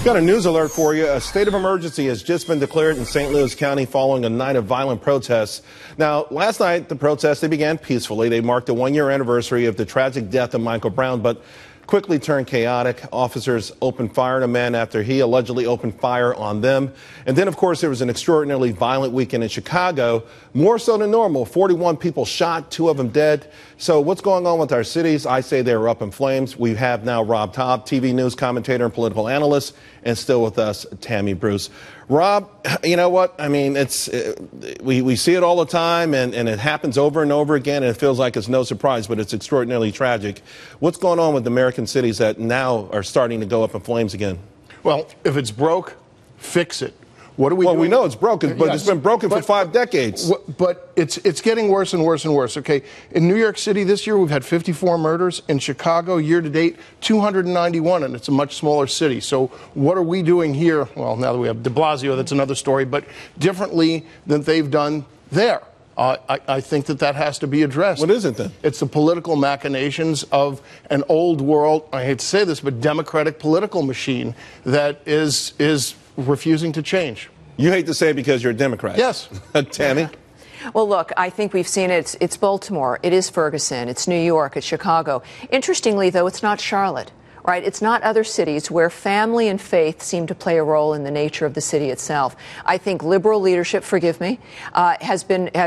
Got a news alert for you. A state of emergency has just been declared in St. Louis County following a night of violent protests. Now, last night, the protests, they began peacefully. They marked the one-year anniversary of the tragic death of Michael Brown, but quickly turned chaotic. Officers opened fire on a man after he allegedly opened fire on them. And then, of course, there was an extraordinarily violent weekend in Chicago, more so than normal. 41 people shot, 2 of them dead. So what's going on with our cities? I say they're up in flames. We have now Rob Taub, TV news commentator and political analyst, and still with us, Tammy Bruce. Rob, you know what? I mean, we see it all the time, and it happens over and over again, and it feels like it's no surprise, but it's extraordinarily tragic. What's going on with American cities that now are starting to go up in flames again? Well, if it's broke, fix it. What are we Well, doing? we know it's broken, but it's been broken for 5 decades. But it's getting worse and worse and worse, okay? In New York City this year, we've had 54 murders. In Chicago, year to date, 291, and it's a much smaller city. So what are we doing here? Well, now that we have de Blasio, that's another story, but differently than they've done there. I think that has to be addressed. What is it then? It's the political machinations of an old world, I hate to say this, but democratic political machine that is refusing to change. You hate to say it because you're a Democrat. Yes. Tammy? Well, look, I think we've seen it. It's Baltimore. It is Ferguson. It's New York. It's Chicago. Interestingly, though, it's not Charlotte. Right? It's not other cities where family and faith seem to play a role in the nature of the city itself. I think liberal leadership, forgive me, has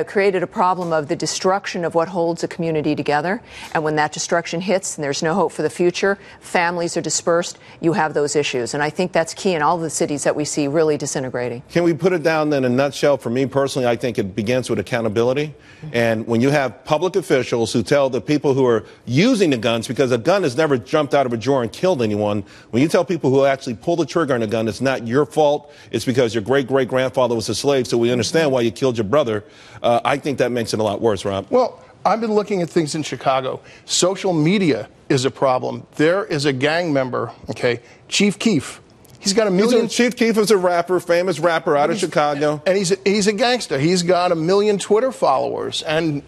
created a problem of the destruction of what holds a community together. And when that destruction hits and there's no hope for the future, families are dispersed, you have those issues. And I think that's key in all the cities that we see really disintegrating. Can we put it down in a nutshell? For me personally, I think it begins with accountability. And when you have public officials who tell the people who are using the guns, because a gun has never jumped out of a drawer and killed anyone, when you tell people who actually pull the trigger on a gun, it's not your fault, it's because your great-great-grandfather was a slave, so we understand why you killed your brother. I think that makes it a lot worse, Rob. Well, I've been looking at things in Chicago. Social media is a problem. There is a gang member, okay, Chief Keef. He's got a million. Chief Keef is a rapper, famous rapper out of Chicago. And he's a gangster. He's got 1 million Twitter followers, and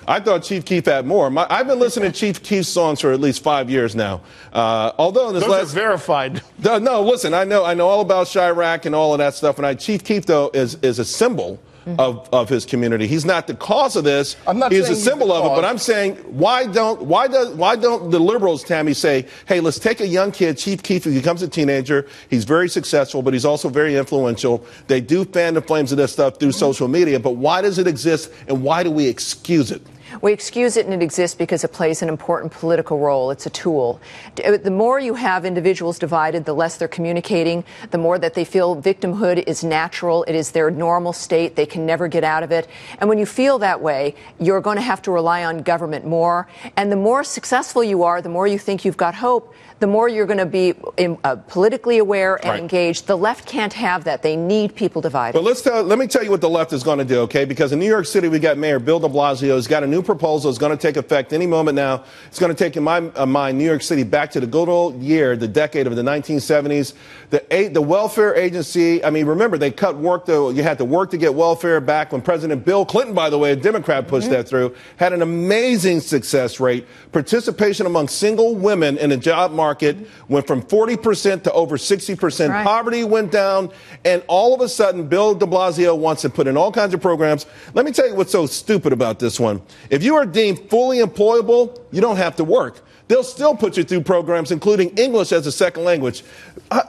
I thought Chief Keef had more. I've been listening to Chief Keef's songs for at least 5 years now. Although this those are verified. No, listen, I know all about Chirac and all of that stuff. And Chief Keef, though, is a symbol of his community. He's not the cause of this. He's a symbol of it. But I'm saying, why don't the liberals, Tammy, say, hey, let's take a young kid, Chief Keef, who becomes a teenager. He's very successful, but he's also very influential. They do fan the flames of this stuff through social media. But why does it exist, and why do we excuse it? We excuse it, and it exists because it plays an important political role. It's a tool. The more you have individuals divided, the less they're communicating, the more that they feel victimhood is natural. It is their normal state. They can never get out of it. And when you feel that way, you're going to have to rely on government more. And the more successful you are, the more you think you've got hope, the more you're going to be politically aware and engaged. The left can't have that. They need people divided. But let me tell you what the left is going to do, okay? Because in New York City, we got Mayor Bill de Blasio. He's got a new proposal. It's going to take effect any moment now. It's going to take, in my mind, New York City back to the good old year, the decade of the 1970s. The welfare agency, I mean, remember, they cut work, though. You had to work to get welfare back when President Bill Clinton, by the way, a Democrat, pushed that through, had an amazing success rate. Participation among single women in the job market went from 40% to over 60%. Right. Poverty went down, and all of a sudden, Bill de Blasio wants to put in all kinds of programs. Let me tell you what's so stupid about this one. If you are deemed fully employable, you don't have to work. They'll still put you through programs, including English as a second language.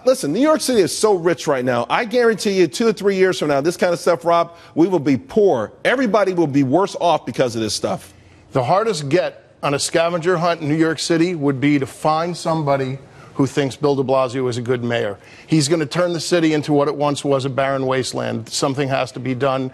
Listen, New York City is so rich right now. I guarantee you 2 or 3 years from now, this kind of stuff, Rob, we will be poor. Everybody will be worse off because of this stuff. The hardest get on a scavenger hunt in New York City would be to find somebody who thinks Bill de Blasio is a good mayor. He's going to turn the city into what it once was, a barren wasteland. Something has to be done.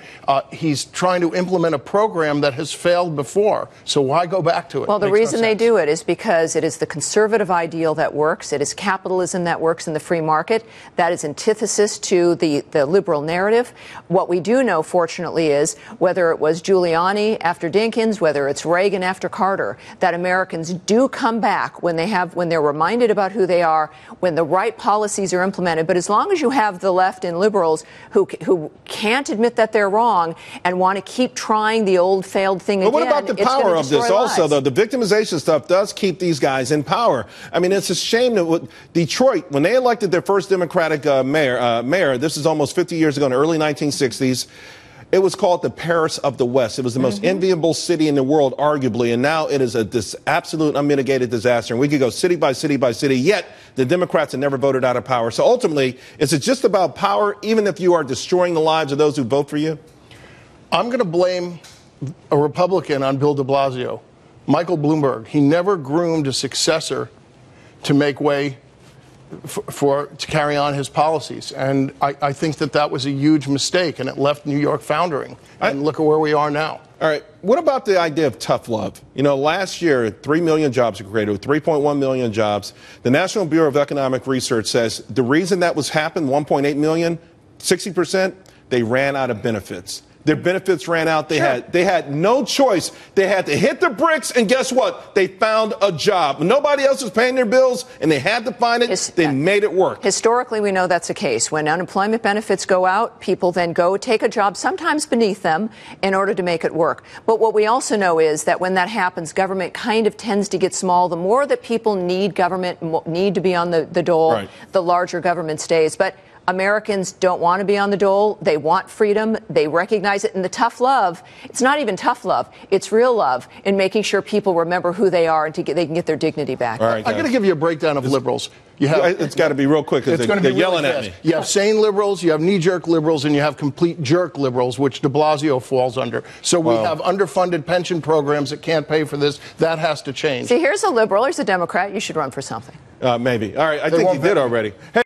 He's trying to implement a program that has failed before. So why go back to it? Well, the reason they do it is because it is the conservative ideal that works. It is capitalism that works in the free market. That is antithesis to the liberal narrative. What we do know, fortunately, is whether it was Giuliani after Dinkins, whether it's Reagan after Carter, that Americans do come back when they're reminded about who who they are when the right policies are implemented. But as long as you have the left and liberals who can't admit that they're wrong and want to keep trying the old failed thing again, but what about the power of this also, though? The victimization stuff does keep these guys in power. I mean, it's a shame that Detroit, when they elected their first Democratic mayor, this is almost 50 years ago in the early 1960s, it was called the Paris of the West. It was the most enviable city in the world, arguably, and now it is this absolute unmitigated disaster. And we could go city by city by city, yet the Democrats have never voted out of power. So ultimately, is it just about power, even if you are destroying the lives of those who vote for you? I'm going to blame a Republican on Bill de Blasio, Michael Bloomberg. He never groomed a successor to make way to carry on his policies. And I think that was a huge mistake, and it left New York foundering. And look at where we are now. All right. What about the idea of tough love? You know, last year, 3 million jobs were created, 3.1 million jobs. The National Bureau of Economic Research says the reason that was happened, 1.8 million, 60%, they ran out of benefits. Their benefits ran out. They had no choice. They had to hit the bricks, and guess what? They found a job. Nobody else was paying their bills, and they had to find it. They made it work. Historically, we know that's the case. When unemployment benefits go out, people then go take a job, sometimes beneath them, in order to make it work. But what we also know is that when that happens, government kind of tends to get small. The more that people need government, need to be on the dole, the larger government stays. But Americans don't want to be on the dole. They want freedom. They recognize it. And the tough love, it's not even tough love. It's real love in making sure people remember who they are and they can get their dignity back. All right, I'm going to give you a breakdown of liberals. It's got to be real quick because they're yelling at me. You have sane liberals, you have knee-jerk liberals, and you have complete jerk liberals, which de Blasio falls under. So we have underfunded pension programs that can't pay for this. That has to change. See, here's a liberal, here's a Democrat. You should run for something. Maybe. All right, I think you did already. Hey,